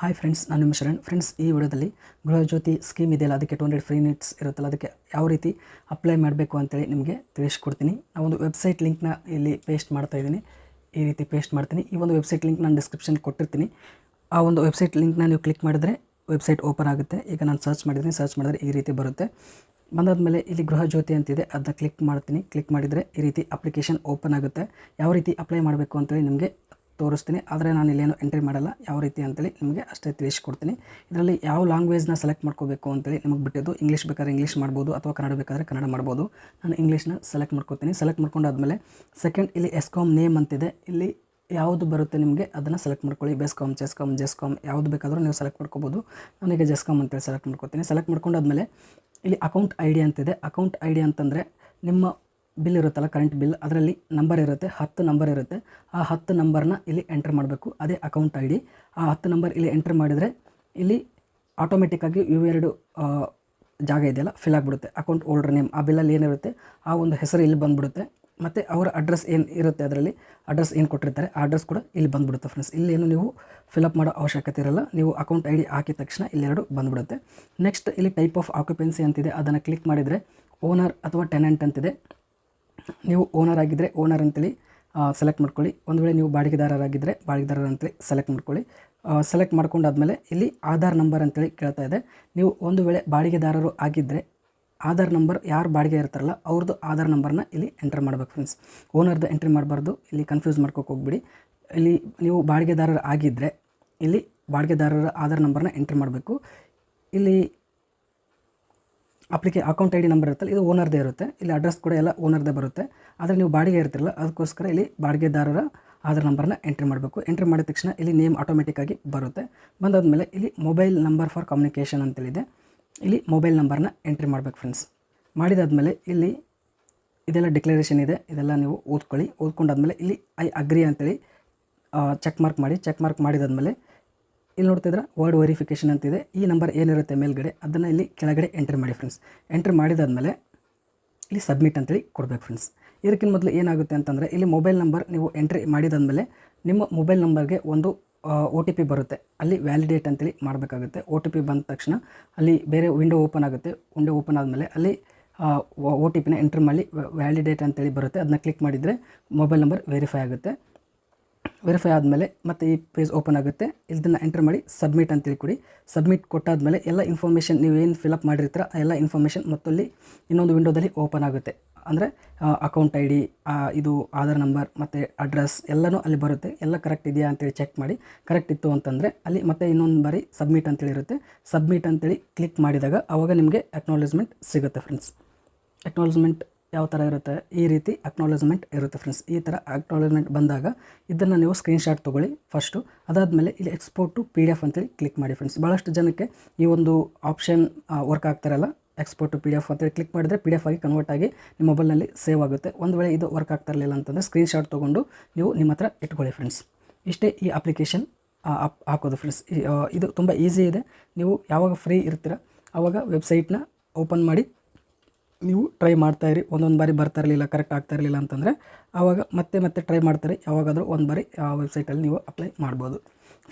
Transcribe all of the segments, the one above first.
Hi friends, ನಾನು ನಿಮ್ಮ Sharan. Friends, ಈ ವಿಡಿಯೋದಲ್ಲಿ ಗೃಹ ಜ್ಯೋತಿ ಸ್ಕೀಮ್ ಇದೆಯಲ್ಲ, ಅದಕ್ಕೆ 200 ಫ್ರೀ ಮಿನಿಟ್ಸ್ ಇರುತ್ತಲ್ಲ, ಅದಕ್ಕೆ ಯಾವ ರೀತಿ ಅಪ್ಲೈ ಮಾಡಬೇಕು ಅಂತೇಳಿ ನಿಮಗೆ ತಿಳಿಸ್ಕೊಡ್ತೀನಿ. ನಾವೊಂದು ವೆಬ್ಸೈಟ್ ಲಿಂಕ್ನ ಇಲ್ಲಿ ಪೇಸ್ಟ್ ಮಾಡ್ತಾ ಇದ್ದೀನಿ. ಈ ರೀತಿ ಪೇಸ್ಟ್ ಮಾಡ್ತೀನಿ. ಈ ಒಂದು ವೆಬ್ಸೈಟ್ ಲಿಂಕ್ ನಾನು ಡಿಸ್ಕ್ರಿಪ್ಷನ್ ಕೊಟ್ಟಿರ್ತೀನಿ. ಆ ಒಂದು ವೆಬ್ಸೈಟ್ ಲಿಂಕ್ನ ನೀವು ಕ್ಲಿಕ್ ಮಾಡಿದ್ರೆ ವೆಬ್ಸೈಟ್ ಓಪನ್ ಆಗುತ್ತೆ. ಈಗ ನಾನು ಸರ್ಚ್ ಮಾಡಿದ್ದೀನಿ. ಸರ್ಚ್ ಮಾಡಿದ್ರೆ ಈ ರೀತಿ ಬರುತ್ತೆ. ಬಂದಾದಮೇಲೆ ಇಲ್ಲಿ ಗೃಹ ಜ್ಯೋತಿ ಅಂತಿದೆ, ಅದನ್ನ ಕ್ಲಿಕ್ ಮಾಡ್ತೀನಿ. ಕ್ಲಿಕ್ ಮಾಡಿದರೆ ಈ ರೀತಿ ಅಪ್ಲಿಕೇಶನ್ ಓಪನ್ ಆಗುತ್ತೆ. ಯಾವ ರೀತಿ ಅಪ್ಲೈ ಮಾಡಬೇಕು ಅಂತೇಳಿ ನಿಮಗೆ ತೋರಿಸ್ತೀನಿ. ಆದರೆ ನಾನು ಇಲ್ಲೇನು ಎಂಟ್ರಿ ಮಾಡಲ್ಲ. ಯಾವ ರೀತಿ ಅಂತೇಳಿ ನಿಮಗೆ ಅಷ್ಟೇ ತಿಳಿಸ್ಕೊಡ್ತೀನಿ. ಇದರಲ್ಲಿ ಯಾವ ಲ್ಯಾಂಗ್ವೇಜ್ನ ಸೆಲೆಕ್ಟ್ ಮಾಡ್ಕೋಬೇಕು ಅಂತೇಳಿ ನಿಮಗೆ ಬಿಟ್ಟಿದ್ದು. ಇಂಗ್ಲೀಷ್ ಬೇಕಾದ್ರೆ ಇಂಗ್ಲೀಷ್ ಮಾಡ್ಬೋದು, ಅಥವಾ ಕನ್ನಡ ಬೇಕಾದರೆ ಕನ್ನಡ ಮಾಡ್ಬೋದು. ನಾನು ಇಂಗ್ಲೀಷ್ನ ಸೆಲೆಕ್ಟ್ ಮಾಡ್ಕೋತೀನಿ. ಸೆಲೆಕ್ಟ್ ಮಾಡ್ಕೊಂಡಾದ್ಮೇಲೆ ಸೆಕೆಂಡ್ ಇಲ್ಲಿ ಎಸ್ಕಾಮ್ ನೇಮ್ ಅಂತಿದೆ. ಇಲ್ಲಿ ಯಾವುದು ಬರುತ್ತೆ ನಿಮಗೆ ಅದನ್ನು ಸೆಲೆಕ್ಟ್ ಮಾಡ್ಕೊಳ್ಳಿ. ಬೆಸ್ಕಾಮ್, ಚೆಸ್ಕಾಮ್, ಜೆಸ್ಕಾಮ್ ಯಾವುದು ಬೇಕಾದರೂ ನೀವು ಸೆಲೆಕ್ಟ್ ಮಾಡ್ಕೋಬೋದು. ನಾನೀಗ ಜೆಸ್ಕಾಮ್ ಅಂತೇಳಿ ಸೆಲೆಕ್ಟ್ ಮಾಡ್ಕೋತೀನಿ. ಸೆಲೆಕ್ಟ್ ಮಾಡ್ಕೊಂಡಾದ್ಮೇಲೆ ಇಲ್ಲಿ ಅಕೌಂಟ್ ಐ ಡಿ ಅಂತಿದೆ. ಅಕೌಂಟ್ ಐ ಡಿ ಅಂತಂದರೆ ನಿಮ್ಮ ಬಿಲ್ ಇರುತ್ತಲ್ಲ, ಕರೆಂಟ್ ಬಿಲ್, ಅದರಲ್ಲಿ ನಂಬರ್ ಇರುತ್ತೆ, 10 ನಂಬರ್ ಇರುತ್ತೆ. ಆ 10 ನಂಬರ್ನ ಇಲ್ಲಿ ಎಂಟ್ರ್ ಮಾಡಬೇಕು. ಅದೇ ಅಕೌಂಟ್ ಐ ಡಿ. ಆ 10 ನಂಬರ್ ಇಲ್ಲಿ ಎಂಟ್ರ್ ಮಾಡಿದರೆ ಇಲ್ಲಿ ಆಟೋಮೆಟಿಕ್ಕಾಗಿ ಇವೆರಡು ಜಾಗ ಇದೆಯಲ್ಲ ಫಿಲ್ ಆಗಿಬಿಡುತ್ತೆ. ಅಕೌಂಟ್ ಹೋಲ್ಡರ್ ನೇಮ್, ಆ ಬಿಲ್ಲಲ್ಲಿ ಏನಿರುತ್ತೆ ಆ ಒಂದು ಹೆಸರು ಇಲ್ಲಿ ಬಂದುಬಿಡುತ್ತೆ. ಮತ್ತು ಅವರ ಅಡ್ರೆಸ್ ಏನು ಇರುತ್ತೆ, ಅದರಲ್ಲಿ ಅಡ್ರೆಸ್ ಏನು ಕೊಟ್ಟಿರ್ತಾರೆ ಆ ಅಡ್ರೆಸ್ ಕೂಡ ಇಲ್ಲಿ ಬಂದುಬಿಡುತ್ತೆ. ಫ್ರೆಂಡ್ಸ್, ಇಲ್ಲೇನು ನೀವು ಫಿಲಪ್ ಮಾಡೋ ಅವಶ್ಯಕತೆ ಇರಲ್ಲ. ನೀವು ಅಕೌಂಟ್ ಐ ಡಿ ಹಾಕಿದ ತಕ್ಷಣ ಇಲ್ಲೆರಡು ಬಂದುಬಿಡುತ್ತೆ. ನೆಕ್ಸ್ಟ್ ಇಲ್ಲಿ ಟೈಪ್ ಆಫ್ ಆಕ್ಯುಪೆನ್ಸಿ ಅಂತಿದೆ. ಅದನ್ನು ಕ್ಲಿಕ್ ಮಾಡಿದರೆ ಓನರ್ ಅಥವಾ ಟೆನೆಂಟ್ ಅಂತಿದೆ. ನೀವು ಓನರ್ ಆಗಿದ್ದರೆ ಓನರ್ ಅಂತೇಳಿ ಸೆಲೆಕ್ಟ್ ಮಾಡ್ಕೊಳ್ಳಿ. ಒಂದು ವೇಳೆ ನೀವು ಬಾಡಿಗೆದಾರರಾಗಿದ್ದರೆ ಬಾಡಿಗೆದಾರರು ಅಂತೇಳಿ ಸೆಲೆಕ್ಟ್ ಮಾಡ್ಕೊಳ್ಳಿ. ಸೆಲೆಕ್ಟ್ ಮಾಡ್ಕೊಂಡಾದ್ಮೇಲೆ ಇಲ್ಲಿ ಆಧಾರ್ ನಂಬರ್ ಅಂತೇಳಿ ಕೇಳ್ತಾ ಇದೆ. ನೀವು ಒಂದು ವೇಳೆ ಬಾಡಿಗೆದಾರರು ಆಗಿದ್ದರೆ ಆಧಾರ್ ನಂಬರ್, ಯಾರು ಬಾಡಿಗೆ ಇರ್ತಾರಲ್ಲ ಅವ್ರದ್ದು ಆಧಾರ್ ನಂಬರ್ನ ಇಲ್ಲಿ ಎಂಟ್ರ್ ಮಾಡಬೇಕು. ಫ್ರೆಂಡ್ಸ್, ಓನರ್ದು ಎಂಟ್ರಿ ಮಾಡಬಾರ್ದು. ಇಲ್ಲಿ ಕನ್ಫ್ಯೂಸ್ ಮಾಡ್ಕೋಕೆ ಹೋಗ್ಬಿಡಿ. ಇಲ್ಲಿ ನೀವು ಬಾಡಿಗೆದಾರರು ಆಗಿದ್ದರೆ ಇಲ್ಲಿ ಬಾಡಿಗೆದಾರರ ಆಧಾರ್ ನಂಬರ್ನ ಎಂಟ್ರಿ ಮಾಡಬೇಕು. ಇಲ್ಲಿ ಅಕೌಂಟ್ ಐ ಡಿ ನಂಬರ್ ಇರುತ್ತಲ್ಲ, ಇದು ಓನರ್ದೇ ಇರುತ್ತೆ. ಇಲ್ಲಿ ಅಡ್ರೆಸ್ ಕೂಡ ಎಲ್ಲ ಓನರ್ದೇ ಬರುತ್ತೆ. ಆದರೆ ನೀವು ಬಾಡಿಗೆ ಇರ್ತಿರಲ್ಲ, ಅದಕ್ಕೋಸ್ಕರ ಇಲ್ಲಿ ಬಾಡಿಗೆದಾರರ ಆಧಾರ್ ನಂಬರ್ನ ಎಂಟ್ರಿ ಮಾಡಬೇಕು. ಎಂಟ್ರಿ ಮಾಡಿದ ತಕ್ಷಣ ಇಲ್ಲಿ ನೇಮ್ ಆಟೋಮೆಟಿಕ್ಕಾಗಿ ಬರುತ್ತೆ. ಬಂದಾದಮೇಲೆ ಇಲ್ಲಿ ಮೊಬೈಲ್ ನಂಬರ್ ಫಾರ್ ಕಮ್ಯುನಿಕೇಷನ್ ಅಂತೇಳಿದೆ. ಇಲ್ಲಿ ಮೊಬೈಲ್ ನಂಬರ್ನ ಎಂಟ್ರಿ ಮಾಡಬೇಕು. ಫ್ರೆಂಡ್ಸ್, ಮಾಡಿದಾದಮೇಲೆ ಇಲ್ಲಿ ಇದೆಲ್ಲ ಡಿಕ್ಲರೇಷನ್ ಇದೆ, ಇದೆಲ್ಲ ನೀವು ಓದ್ಕೊಳ್ಳಿ. ಓದ್ಕೊಂಡಾದ್ಮೇಲೆ ಇಲ್ಲಿ ಐ ಅಗ್ರಿ ಅಂತೇಳಿ ಚೆಕ್ ಮಾರ್ಕ್ ಮಾಡಿ. ಚೆಕ್ ಮಾರ್ಕ್ ಮಾಡಿದಾದ್ಮೇಲೆ ಇಲ್ಲಿ ನೋಡ್ತಿದ್ರೆ ವರ್ಡ್ ವೆರಿಫಿಕೇಷನ್ ಅಂತಿದೆ. ಈ ನಂಬರ್ ಏನಿರುತ್ತೆ ಮೇಲ್ಗಡೆ ಅದನ್ನು ಇಲ್ಲಿ ಕೆಳಗಡೆ ಎಂಟ್ರಿ ಮಾಡಿ. ಫ್ರೆಂಡ್ಸ್, ಎಂಟ್ರಿ ಮಾಡಿದಾದ್ಮೇಲೆ ಇಲ್ಲಿ ಸಬ್ಮಿಟ್ ಅಂತೇಳಿ ಕೊಡಬೇಕು. ಫ್ರೆಂಡ್ಸ್, ಇದಕ್ಕಿಂತ ಮೊದಲು ಏನಾಗುತ್ತೆ ಅಂತಂದರೆ ಇಲ್ಲಿ ಮೊಬೈಲ್ ನಂಬರ್ ನೀವು ಎಂಟ್ರಿ ಮಾಡಿದಾದ್ಮೇಲೆ ನಿಮ್ಮ ಮೊಬೈಲ್ ನಂಬರ್ಗೆ ಒಂದು OTP ಬರುತ್ತೆ. ಅಲ್ಲಿ ವ್ಯಾಲಿಡೇಟ್ ಅಂತೇಳಿ ಮಾಡಬೇಕಾಗುತ್ತೆ. OTP ಬಂದ ತಕ್ಷಣ ಅಲ್ಲಿ ಬೇರೆ ವಿಂಡೋ ಓಪನ್ ಆಗುತ್ತೆ. ವಿಂಡೋ ಓಪನ್ ಆದಮೇಲೆ ಅಲ್ಲಿ OTPನ ಎಂಟ್ರಿ ಮಾಡಿ ವ್ಯಾಲಿಡೇಟ್ ಅಂತೇಳಿ ಬರುತ್ತೆ. ಅದನ್ನ ಕ್ಲಿಕ್ ಮಾಡಿದರೆ ಮೊಬೈಲ್ ನಂಬರ್ ವೆರಿಫೈ ಆಗುತ್ತೆ. ವೆರಿಫೈ ಆದಮೇಲೆ ಮತ್ತೆ ಈ ಪೇಜ್ ಓಪನ್ ಆಗುತ್ತೆ. ಇದನ್ನು ಎಂಟ್ರ್ ಮಾಡಿ ಸಬ್ಮಿಟ್ ಅಂತೇಳಿ ಕೊಡಿ. ಸಬ್ಮಿಟ್ ಕೊಟ್ಟಾದಮೇಲೆ ಎಲ್ಲ ಇನ್ಫಾರ್ಮೇಷನ್ ನೀವೇನು ಫಿಲಪ್ ಮಾಡಿರ್ತೀರ ಆ ಎಲ್ಲ ಇನ್ಫಾರ್ಮೇಷನ್ ಮತ್ತಲ್ಲಿ ಇನ್ನೊಂದು ವಿಂಡೋದಲ್ಲಿ ಓಪನ್ ಆಗುತ್ತೆ. ಅಂದರೆ ಅಕೌಂಟ್ ಐ ಡಿ, ಇದು ಆಧಾರ್ ನಂಬರ್ ಮತ್ತು ಅಡ್ರೆಸ್ ಎಲ್ಲನೂ ಅಲ್ಲಿ ಬರುತ್ತೆ. ಎಲ್ಲ ಕರೆಕ್ಟ್ ಇದೆಯಾ ಅಂತೇಳಿ ಚೆಕ್ ಮಾಡಿ. ಕರೆಕ್ಟ್ ಇತ್ತು ಅಂತಂದರೆ ಅಲ್ಲಿ ಮತ್ತೆ ಇನ್ನೊಂದು ಬಾರಿ ಸಬ್ಮಿಟ್ ಅಂತೇಳಿ ಇರುತ್ತೆ. ಸಬ್ಮಿಟ್ ಅಂತೇಳಿ ಕ್ಲಿಕ್ ಮಾಡಿದಾಗ ಆವಾಗ ನಿಮಗೆ ಅಕ್ನಾಲೇಜ್ಮೆಂಟ್ ಸಿಗುತ್ತೆ. ಫ್ರೆಂಡ್ಸ್, ಅಕ್ನಾಲೇಜ್ಮೆಂಟ್ ಯಾವ ಥರ ಇರುತ್ತೆ, ಈ ರೀತಿ ಅಕ್ನಾಲೇಜ್ಮೆಂಟ್ ಇರುತ್ತೆ. ಫ್ರೆಂಡ್ಸ್, ಈ ಥರ ಅಕ್ನಾಲೇಜ್ಮೆಂಟ್ ಬಂದಾಗ ಇದನ್ನು ನೀವು ಸ್ಕ್ರೀನ್ಶಾಟ್ ತೊಗೊಳ್ಳಿ ಫಸ್ಟು. ಅದಾದಮೇಲೆ ಇಲ್ಲಿ ಎಕ್ಸ್ಪೋರ್ಟ್ ಟು PDF ಅಂತೇಳಿ ಕ್ಲಿಕ್ ಮಾಡಿ. ಫ್ರೆಂಡ್ಸ್, ಭಾಳಷ್ಟು ಜನಕ್ಕೆ ಈ ಒಂದು ಆಪ್ಷನ್ ವರ್ಕ್ ಆಗ್ತಾರಲ್ಲ, ಎಕ್ಸ್ಪೋರ್ಟ್ ಟು PDF ಅಂತೇಳಿ ಕ್ಲಿಕ್ ಮಾಡಿದರೆ PDF ಆಗಿ ಕನ್ವರ್ಟ್ ಆಗಿ ನಿಮ್ಮ ಮೊಬೈಲ್ನಲ್ಲಿ ಸೇವ್ ಆಗುತ್ತೆ. ಒಂದು ವೇಳೆ ಇದು ವರ್ಕ್ ಆಗ್ತಾ ಇರಲಿಲ್ಲ ಅಂತಂದರೆ ಸ್ಕ್ರೀನ್ಶಾಟ್ ತೊಗೊಂಡು ನೀವು ನಿಮ್ಮ ಹತ್ರ ಇಟ್ಕೊಳ್ಳಿ. ಫ್ರೆಂಡ್ಸ್, ಇಷ್ಟೇ ಈ ಅಪ್ಲಿಕೇಶನ್ ಹಾಕೋದು. ಫ್ರೆಂಡ್ಸ್, ಇದು ತುಂಬ ಈಸಿ ಇದೆ. ನೀವು ಯಾವಾಗ ಫ್ರೀ ಇರ್ತೀರ ಆವಾಗ ವೆಬ್ಸೈಟ್ನ ಓಪನ್ ಮಾಡಿ ನೀವು ಟ್ರೈ ಮಾಡ್ತಾಯಿರಿ. ಒಂದೊಂದು ಬಾರಿ ಬರ್ತಾ ಇರಲಿಲ್ಲ, ಕರೆಕ್ಟ್ ಆಗ್ತಾ ಇರಲಿಲ್ಲ ಅಂತಂದರೆ ಆವಾಗ ಮತ್ತೆ ಟ್ರೈ ಮಾಡ್ತಾರೆ. ಯಾವಾಗಾದರೂ ಒಂದು ಬಾರಿ ಆ ವೆಬ್ಸೈಟಲ್ಲಿ ನೀವು ಅಪ್ಲೈ ಮಾಡ್ಬೋದು.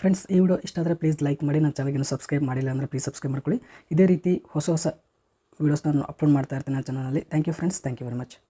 ಫ್ರೆಂಡ್ಸ್, ಈ ವಿಡಿಯೋ ಇಷ್ಟ ಆದರೆ ಪ್ಲೀಸ್ ಲೈಕ್ ಮಾಡಿ. ನನ್ನ ಚಾನಲ್ಗೆ ಸಬ್ಸ್ಕ್ರೈಬ್ ಮಾಡಿಲ್ಲ ಅಂದರೆ ಪ್ಲೀಸ್ ಸಬ್ಸ್ಕ್ರೈಬ್ ಮಾಡ್ಕೊಳ್ಳಿ. ಇದೇ ರೀತಿ ಹೊಸ ವೀಡಿಯೋಸ್ನ ನಾನು ಅಪ್ಲೋಡ್ ಮಾಡ್ತಾ ಇರ್ತೀನಿ ನನ್ನ ಚಾನಲಲ್ಲಿ. Thank you friends, thank you very much.